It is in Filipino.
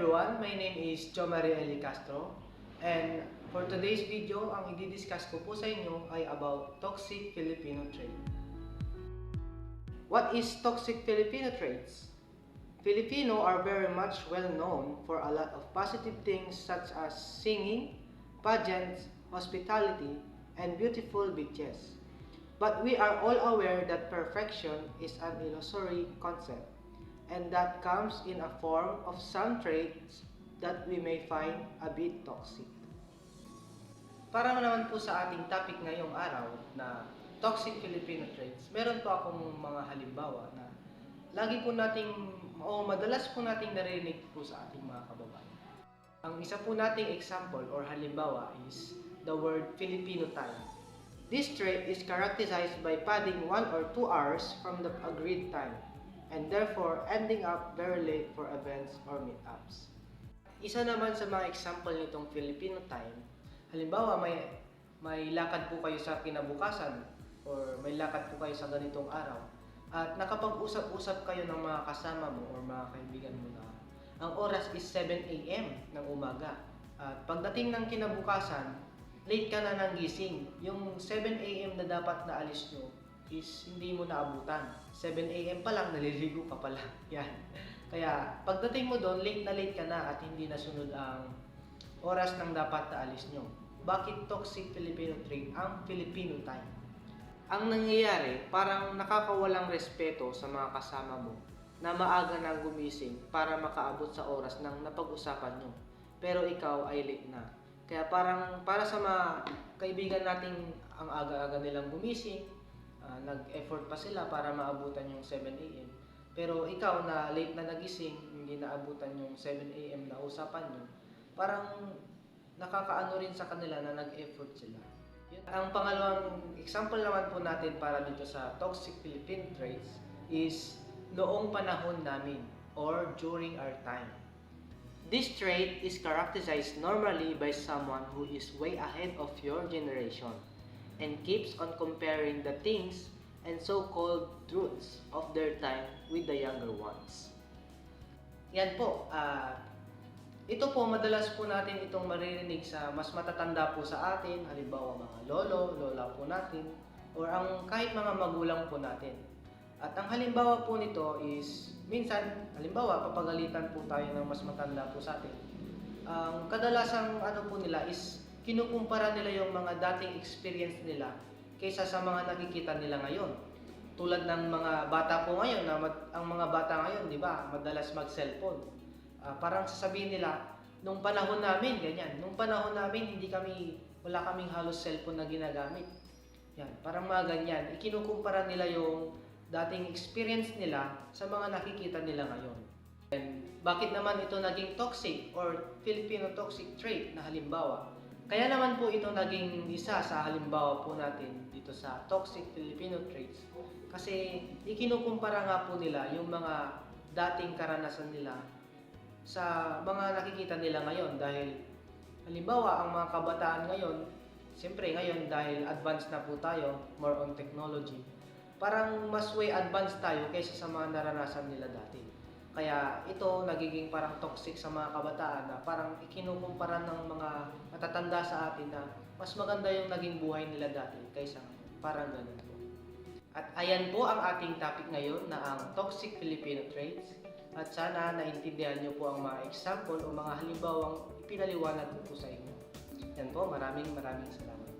everyone, my name is Jo Maria Eli Castro, and for today's video, ang i-discuss ko po sa inyo ay about toxic Filipino trait. What is toxic Filipino traits? Filipino are very much well known for a lot of positive things such as singing, pageants, hospitality, and beautiful beaches. But we are all aware that perfection is an illusory concept, and that comes in a form of some traits that we may find a bit toxic. Para naman po sa ating topic ngayong araw na toxic Filipino traits, meron po akong mga halimbawa na lagi po nating o madalas po nating naririnig po sa ating mga kababayan. Ang isa po nating example or halimbawa is the word Filipino time. This trait is characterized by padding 1 or 2 hours from the agreed time, and therefore ending up very late for events or meetups. Isa naman sa mga example nitong Filipino time, halimbawa may lakad po kayo sa kinabukasan or may lakad po kayo sa ganitong araw at nakapag-usap-usap kayo ng mga kasama mo or mga kaibigan mo na ang oras is 7 AM ng umaga. At pagdating ng kinabukasan, late ka na ng gising. Yung 7 AM na dapat na alis nyo is hindi mo naabutan. 7 AM pa lang, naliligo ka pala. Yan. Kaya pagdating mo doon, late ka na at hindi nasunod ang oras ng dapat na alis nyo. Bakit toxic Filipino trait ang Filipino time? Ang nangyayari, parang nakakawalang respeto sa mga kasama mo na maaga nang gumising para makaabot sa oras ng napag-usapan nyo. Pero ikaw ay late na. Kaya parang para sa mga kaibigan nating ang aga-aga nilang gumising, nag-effort pa sila para maabutan yung 7 AM. Pero ikaw na late na nagising, hindi naabutan yung 7 AM na usapan nyo, parang nakakaano rin sa kanila na nag-effort sila. Ang pangalawang example naman po natin para dito sa toxic Philippine traits is noong panahon namin or during our time. This trait is characterized normally by someone who is way ahead of your generation and keeps on comparing the things and so-called truths of their time with the younger ones. Yan po, ito po madalas po natin itong maririnig sa mas matatanda po sa atin, halimbawa mga lolo, lola po natin, or ang kahit mga magulang po natin. At ang halimbawa po nito is, minsan, halimbawa, papagalitan po tayo ng mas matanda po sa atin. Ang kadalasang ano po nila is, kinukumpara nila yung mga dating experience nila kaysa sa mga nakikita nila ngayon. Tulad ng mga bata po ngayon, ang mga bata ngayon, di ba, madalas mag-cellphone. Parang sasabihin nila, nung panahon namin, ganyan, nung panahon namin, wala kaming halos cellphone na ginagamit. Yan, parang mga ganyan. Ikinukumpara nila yung dating experience nila sa mga nakikita nila ngayon. And bakit naman ito naging toxic or Filipino toxic trait na halimbawa? Kaya naman po ito naging isa sa halimbawa po natin dito sa toxic Filipino traits. Kasi ikinukumpara nga po nila yung mga dating karanasan nila sa mga nakikita nila ngayon dahil halimbawa ang mga kabataan ngayon, siyempre ngayon dahil advanced na po tayo, more on technology, parang mas way advanced tayo kaysa sa mga naranasan nila dati. Kaya ito nagiging parang toxic sa mga kabataan na parang ikinukumpara ng mga matatanda sa atin na mas maganda yung naging buhay nila dati kaysa ngayon. Parang ganun po. At ayan po ang ating topic ngayon na ang toxic Filipino traits. At sana naintindihan nyo po ang mga example o mga halimbawang ipinaliwanag ko po sa inyo. Yan po, maraming salamat.